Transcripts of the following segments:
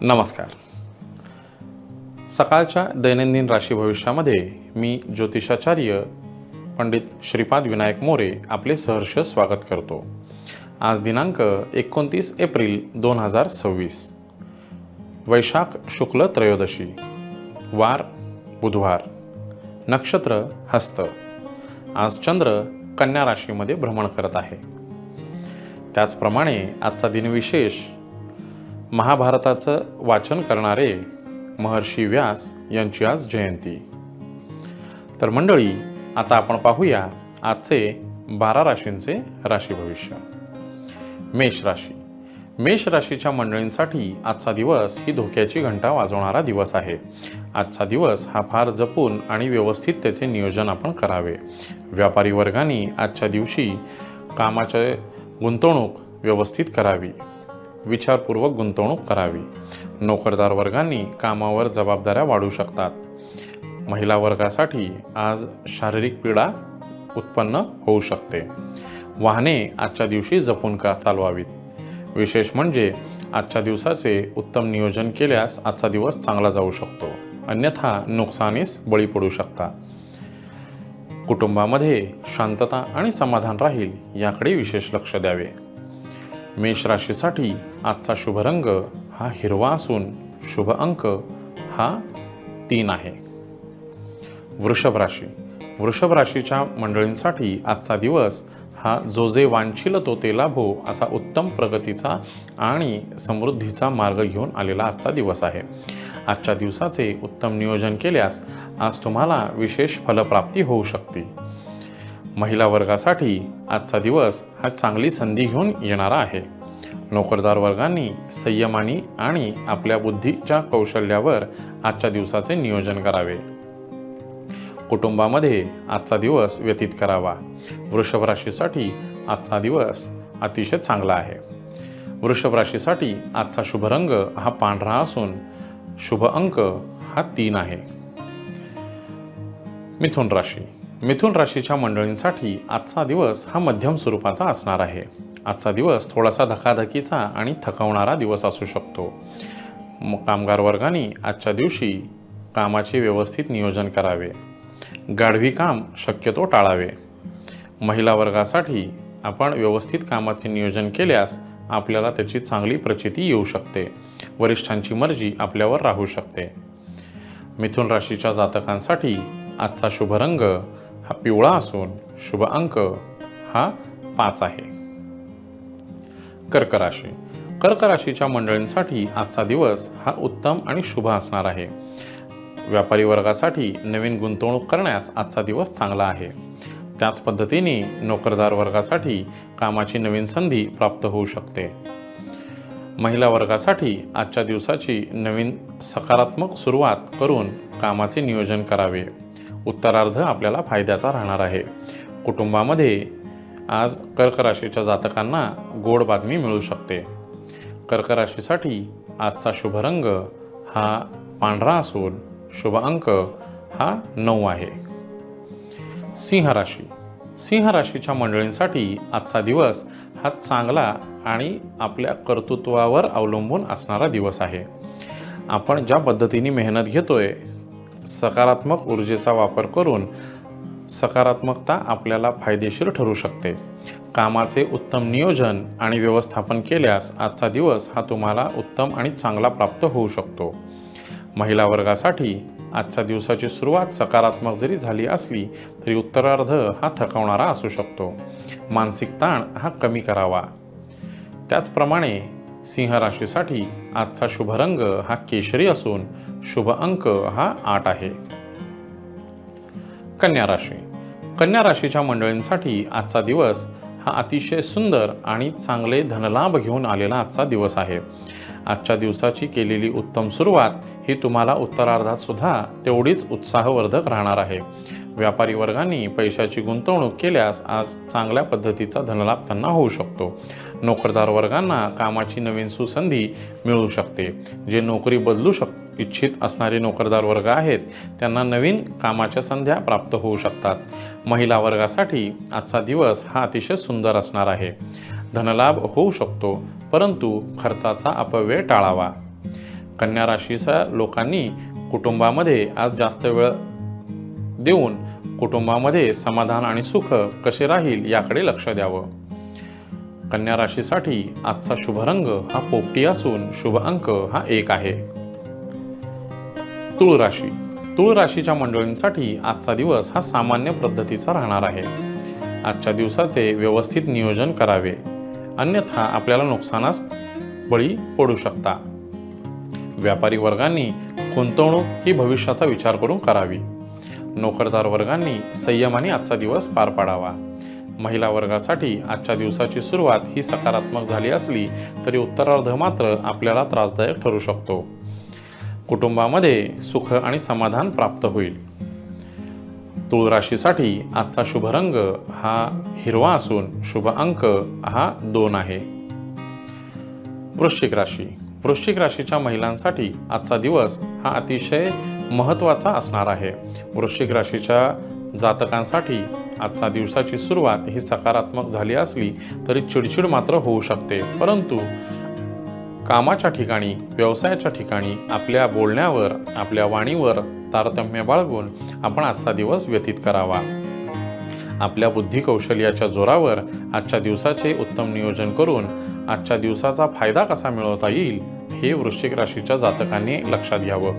नमस्कार. सकाळच्या दैनंदिन राशी भविष्यामध्ये मी ज्योतिषाचार्य पंडित श्रीपाद विनायक मोरे आपले सहर्ष स्वागत करतो. आज दिनांक 29 एप्रिल 2026, वैशाख शुक्ल त्रयोदशी, वार बुधवार, नक्षत्र हस्त. आज चंद्र कन्या राशीमध्ये भ्रमण करत आहे. त्याचप्रमाणे आजचा दिनविशेष महाभारताचं वाचन करणारे महर्षी व्यास यांची आज जयंती. तर मंडळी, आता आपण पाहूया आजचे 12 राशींचे राशी भविष्य. मेष राशी. मेष राशीच्या मंडळींसाठी आजचा दिवस ही धोक्याची घंटा वाजवणारा दिवस आहे. आजचा दिवस हा फार जपून आणि व्यवस्थित त्याचे नियोजन आपण करावे. व्यापारी वर्गाने आजच्या दिवशी कामाचे गुंतवणूक व्यवस्थित करावी, विचारपूर्वक गुंतवणूक करावी. नोकरदार वर्गांनी कामावर जबाबदाऱ्या वाढू शकतात. महिला वर्गासाठी आज शारीरिक पीडा उत्पन्न होऊ शकते. वाहने आजच्या दिवशी जपून चालवावीत. विशेष म्हणजे आजच्या दिवसाचे उत्तम नियोजन केल्यास आजचा दिवस चांगला जाऊ शकतो, अन्यथा नुकसानीस बळी पडू शकता. कुटुंबामध्ये शांतता आणि समाधान राहील याकडे विशेष लक्ष द्यावे. मेष राशीसाठी आजचा शुभ रंग हा हिरवा असून शुभ अंक हा 3 आहे. वृषभ राशी. वृषभ राशीच्या मंडळींसाठी आजचा दिवस हा जो जे वांछिल तो ते लाभो असा उत्तम प्रगतीचा आणि समृद्धीचा मार्ग घेऊन आलेला आजचा दिवस आहे. आजच्या दिवसाचे उत्तम नियोजन केल्यास आज तुम्हाला विशेष फलप्राप्ती होऊ शकते. महिला वर्गासाठी आजचा दिवस हा चांगली संधी घेऊन येणारा आहे. नोकरदार वर्गांनी संयमाने आणि आपल्या बुद्धीच्या कौशल्यावर आजच्या दिवसाचे नियोजन करावे. कुटुंबामध्ये आजचा दिवस व्यतीत करावा. वृषभ राशीसाठी आजचा दिवस अतिशय चांगला आहे. वृषभ राशीसाठी आजचा शुभ रंग हा पांढरा असून शुभ अंक हा 3 आहे. मिथुन राशी. मिथुन राशीच्या मंडळींसाठी आजचा दिवस हा मध्यम स्वरूपाचा असणार आहे. आजचा दिवस थोडासा धकाधकीचा आणि थकवणारा दिवस असू शकतो. कामगार वर्गाने आजच्या दिवशी कामाचे व्यवस्थित नियोजन करावे. गाढवी काम शक्यतो टाळावे. महिला वर्गासाठी आपण व्यवस्थित कामाचे नियोजन केल्यास आपल्याला त्याची चांगली प्रचिती येऊ शकते. वरिष्ठांची मर्जी आपल्यावर राहू शकते. मिथुन राशीच्या जातकांसाठी आजचा शुभ रंग हा पिवळा असून शुभ अंक हा 5 आहे. कर्क राशी. कर्क राशीच्या मंडळींसाठी आजचा दिवस हा उत्तम आणि शुभ असणार आहे. व्यापारी वर्गासाठी नवीन गुंतवणूक करण्यास आजचा दिवस चांगला आहे. त्याच पद्धतीने नोकरदार वर्गासाठी कामाची नवीन संधी प्राप्त होऊ शकते. महिला वर्गासाठी आजच्या दिवसाची नवीन सकारात्मक सुरुवात करून कामाचे नियोजन करावे. उत्तरार्ध आपल्याला फायद्याचा राहणार आहे. कुटुंबामध्ये आज कर्क राशीच्या जातकांना गोड बातमी मिळू शकते. कर्क राशीसाठी आजचा शुभ रंग हा पांढरा असून शुभ अंक हा 9 आहे. सिंह राशी. सिंह राशीच्या मंडळींसाठी आजचा दिवस हा चांगला आणि आपल्या कर्तृत्वावर अवलंबून असणारा दिवस आहे. आपण ज्या पद्धतीने मेहनत घेतोय, सकारात्मक ऊर्जेचा वापर करून सकारात्मकता आपल्याला फायदेशीर ठरू शकते. कामाचे उत्तम नियोजन आणि व्यवस्थापन केल्यास आजचा दिवस हा तुम्हाला उत्तम आणि चांगला प्राप्त होऊ शकतो. महिला वर्गासाठी आजच्या दिवसाची सुरुवात सकारात्मक जरी झाली असली तरी उत्तरार्ध हा थकवणारा असू शकतो. मानसिक ताण हा कमी करावा. त्याचप्रमाणे सिंह राशीसाठी आजचा शुभ रंग हा केशरी असून शुभ अंक हा 8 आहे. कन्या राशी. कन्या राशीच्या मंडळींसाठी आजचा दिवस हा अतिशय सुंदर आणि चांगले धनलाभ घेऊन आलेला आजचा दिवस आहे. आजच्या दिवसाची केलेली उत्तम सुरुवात ही तुम्हाला उत्तरार्धात सुद्धा तेवढीच उत्साहवर्धक राहणार आहे. व्यापारी वर्गांनी पैशाची गुंतवणूक केल्यास आज चांगल्या पद्धतीचा धनलाभ त्यांना होऊ शकतो. नोकरदार वर्गांना कामाची नवीन सुसंधी मिळू शकते. जे नोकरी बदलू इच्छित असणारे नोकरदार वर्ग आहेत त्यांना नवीन कामाच्या संध्या प्राप्त होऊ शकतात. महिला वर्गासाठी आजचा दिवस हा अतिशय सुंदर असणार आहे. धनलाभ होऊ शकतो, परंतु खर्चाचा अपव्यय टाळावा. कन्या राशीच्या लोकांनी कुटुंबामध्ये आज जास्त वेळ देऊन कुटुंबामध्ये समाधान आणि सुख कसे राहील याकडे लक्ष द्यावं. कन्या राशीसाठी आजचा शुभ रंग हा पोपटी असून शुभ अंक हा 1 आहे. तुळ राशी. तुळ राशीच्या मंडळींसाठी आजचा दिवस हा सामान्य पद्धतीचा राहणार आहे. आजच्या दिवसाचे व्यवस्थित नियोजन करावे, अन्यथा आपल्याला नुकसानास बळी पडू शकता. व्यापारी वर्गांनी गुंतवणूक ही भविष्याचा विचार करून करावी. नोकरदार वर्गांनी संयमाने आजचा दिवस पार पाडावा. महिला वर्गासाठी आजच्या दिवसाची सुरुवात ही सकारात्मक झाली असली तरी उत्तरार्ध मात्र आपल्याला त्रासदायक ठरू शकतो. कुटुंबामध्ये सुख आणि समाधान प्राप्त होईल. तुळ राशीसाठी आजचा शुभ रंग हा हिरवा असून शुभ अंक हा 2 आहे. वृश्चिक राशी. वृश्चिक राशीच्या महिलांसाठी आजचा दिवस हा अतिशय महत्त्वाचा असणार आहे. वृश्चिक राशीच्या जातकांसाठी आजच्या दिवसाची सुरुवात ही सकारात्मक झाली असली तरी चिडचिड मात्र होऊ शकते. परंतु कामाच्या ठिकाणी, व्यवसायाच्या ठिकाणी आपल्या बोलण्यावर, आपल्या वाणीवर तारतम्य बाळगून आपण आजचा दिवस व्यतीत करावा. आपल्या बुद्धी कौशल्याच्या जोरावर आजच्या दिवसाचे उत्तम नियोजन करून आजच्या दिवसाचा फायदा कसा मिळवता येईल हे वृश्चिक राशीच्या जातकांनी लक्षात घ्यावं.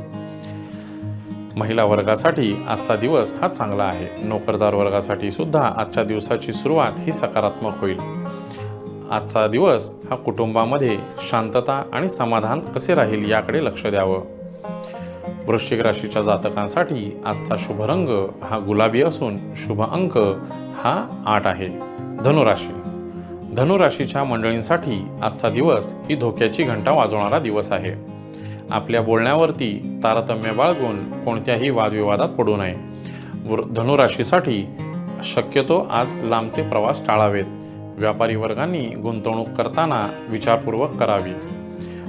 महिला वर्गासाठी आजचा दिवस हा चांगला आहे. नोकरदार वर्गासाठी सुद्धा आजच्या दिवसाची सुरुवात ही सकारात्मक होईल. आजचा दिवस हा कुटुंबामध्ये शांतता आणि समाधान कसे राहील याकडे लक्ष द्यावं. वृश्चिक राशीच्या जातकांसाठी आजचा शुभ रंग हा गुलाबी असून शुभ अंक हा 8 आहे. धनुराशी. धनुराशीच्या मंडळींसाठी आजचा दिवस ही धोक्याची घंटा वाजवणारा दिवस आहे. आपल्या बोलण्यावरती तारतम्य बाळगून कोणत्याही वादविवादात पडू नये. धनुराशीसाठी शक्यतो आज लांबचे प्रवास टाळावेत. व्यापारी वर्गांनी गुंतवणूक करताना विचारपूर्वक करावी.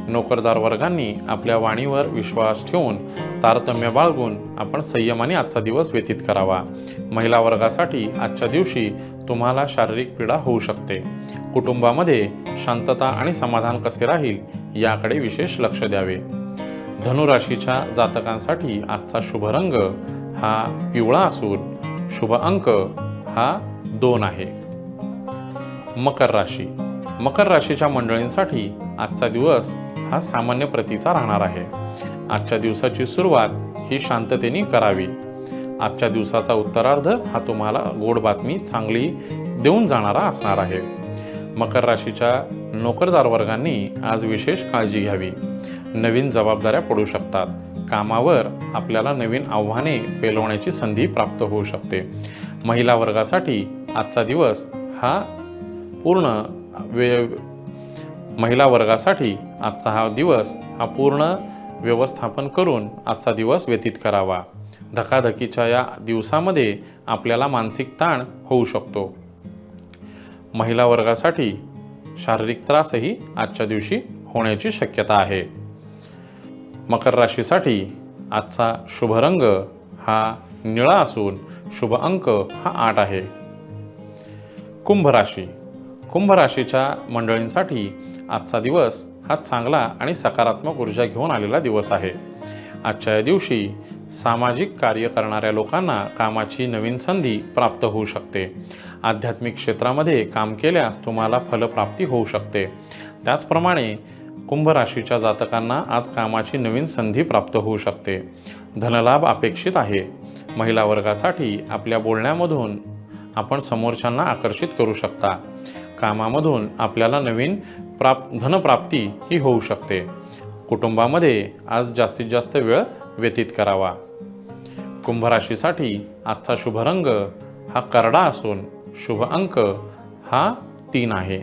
नोकरदार वर्गांनी आपल्या वाणीवर विश्वास ठेवून तारतम्य बाळगून आपण संयमाने आजचा दिवस व्यतीत करावा. महिला वर्गासाठी आजच्या दिवशी तुम्हाला शारीरिक पीडा होऊ शकते. कुटुंबामध्ये शांतता आणि समाधान कसे राहील याकडे विशेष लक्ष द्यावे. धनुराशीच्या जातकांसाठी आजचा शुभ रंग हा पिवळा असून शुभ अंक हा 2 आहे. मकर राशी. मकर राशीच्या मंडळींसाठी आजचा दिवस हा सामान्य प्रतीचा राहणार आहे. आजच्या दिवसाची सुरुवात ही शांततेने करावी. आजच्या दिवसाचा उत्तरार्ध हा तुम्हाला गोड बातमी चांगली देऊन जाणारा असणार आहे. मकर राशीच्या नोकरदार वर्गांनी आज विशेष काळजी घ्यावी. नवीन जबाबदाऱ्या पडू शकतात. कामावर आपल्याला नवीन आव्हाने पेलवण्याची संधी प्राप्त होऊ शकते. महिला वर्गासाठी आजचा दिवस हा महिला वर्गासाठी आजचा हा दिवस हा पूर्ण व्यवस्थापन करून आजचा दिवस व्यतीत करावा. धकाधकीच्या या दिवसामध्ये आपल्याला मानसिक ताण होऊ शकतो. महिला वर्गासाठी शारीरिक त्रासही आजच्या दिवशी होण्याची शक्यता आहे. मकर राशीसाठी आजचा शुभ रंग हा निळा असून शुभ अंक हा 8 आहे. कुंभ राशी. कुंभ राशीच्या मंडळींसाठी आजचा दिवस हा चांगला आणि सकारात्मक ऊर्जा घेऊन आलेला दिवस आहे. आजच्या या दिवशी सामाजिक कार्य करणाऱ्या लोकांना कामाची नवीन संधी प्राप्त होऊ शकते. आध्यात्मिक क्षेत्रामध्ये काम केल्यास तुम्हाला फलप्राप्ती होऊ शकते. त्याचप्रमाणे कुंभ राशीच्या जातकांना आज कामाची नवीन संधी प्राप्त होऊ शकते. धनलाभ अपेक्षित आहे. महिला वर्गासाठी आपल्या बोलण्यामधून आपण समोरच्यांना आकर्षित करू शकता. कामामधून आपल्याला नवीन धनप्राप्ती ही होऊ शकते. कुटुंबामध्ये आज जास्तीत जास्त वेळ व्यतीत करावा. कुंभ राशीसाठी आजचा शुभ रंग हा करडा असून शुभ अंक हा 3 आहे.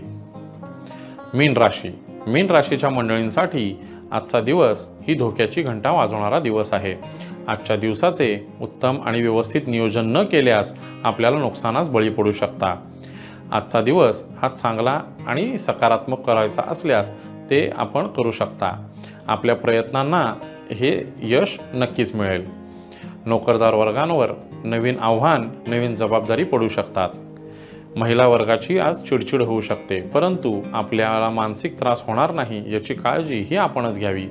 मीन राशी. मीन राशीच्या मंडळींसाठी आजचा दिवस ही धोक्याची घंटा वाजवणारा दिवस आहे. आजच्या दिवसाचे उत्तम आणि व्यवस्थित नियोजन न केल्यास आपल्याला नुकसानास बळी पडू शकता. आजचा दिवस हा चांगला आणि सकारात्मक करायचा असल्यास ते आपण करू शकता. आपल्या प्रयत्नांना हे यश नक्कीच मिळेल. नोकरदार वर्गांवर नवीन आव्हान, नवीन जबाबदारी पडू शकतात. महिला वर्गाची आज चिडचिड होऊ शकते, परंतु आपल्याला मानसिक त्रास होणार नाही याची काळजी ही आपणच घ्यावी.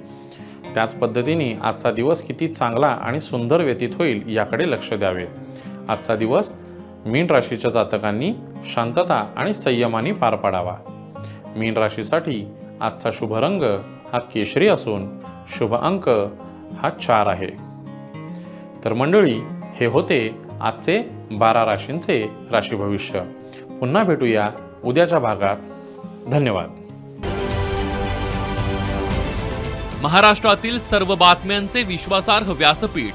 त्याच पद्धतीने आजचा दिवस किती चांगला आणि सुंदर व्यतीत होईल याकडे लक्ष द्यावे. आजचा दिवस मीन राशीच्या जातकांनी शांतता आणि संयमाने पार पाडावा. मीन राशीसाठी आजचा शुभ रंग हा केशरी असून शुभ अंक हा 4 आहे. तर मंडळी, हे होते आजचे 12 राशींचे राशी भविष्य. पुन्हा भेटूया उद्याच्या भागात. धन्यवाद. महाराष्ट्रातील सर्व बातम्यांचे विश्वासार्ह व्यासपीठ.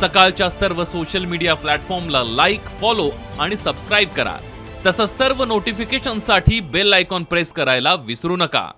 सकाळच्या सर्व सोशल मीडिया प्लॅटफॉर्मला लाईक, फॉलो आणि सबस्क्राईब करा. तसंच सर्व नोटिफिकेशनसाठी बेल आयकॉन प्रेस करायला विसरू नका.